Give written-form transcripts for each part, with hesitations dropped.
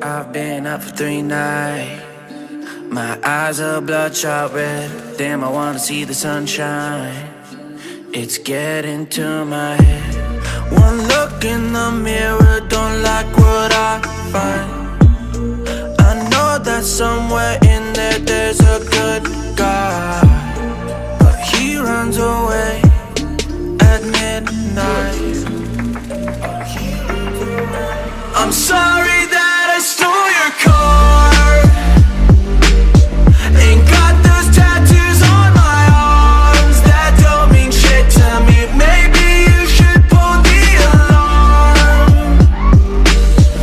I've been up for 3 nights. My eyes are bloodshot red. Damn, I wanna see the sunshine. It's getting to my head. One look in the mirror, don't like what I find. I know that somewhere in there there's a good guy, but he runs away at midnight. I'm sorry that I stole your car. Ain't got those tattoos on my arms that don't mean shit to me. Maybe you should pull the alarm,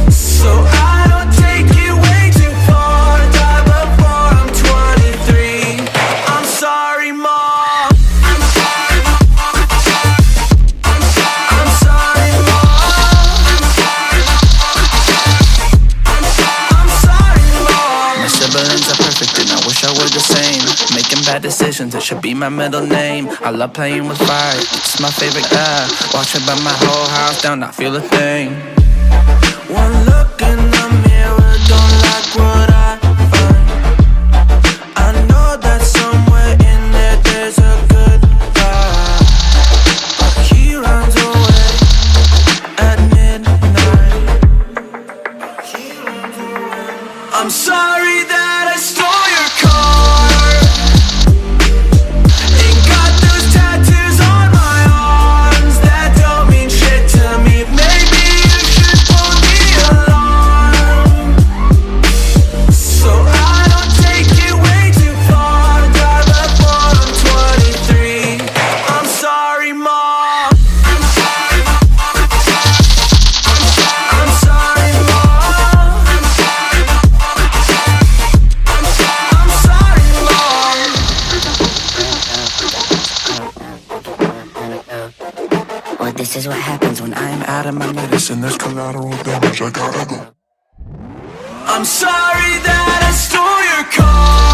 so I don't take it way too far. Die before I'm 23. I'm sorry, Mom. I'm sorry, Mom. I'm sorry, Mom. I'm sorry, Mom. My siblings are perfect and I wish I were the same. Making bad decisions, it should be my middle name. I love playing with fire, it's my favorite guy. Watch it burn my whole house down, not feel a thing. One look in the mirror, don't like what I find. I know that somewhere in there there's a good guy, but he runs away at midnight. I'm sorry that I stole your car. Ain't got those tattoos on my arms that don't mean shit to me. Maybe you should pull the alarm, so I don't take it way too far. Die before I'm 23. I'm sorry, Mom. I'm sorry, Mom. I'm sorry, Mom. I'm sorry, Mom. Well, this is what happens when I'm out of my Listen, there's collateral damage, I gotta go. I'm sorry that I stole your car.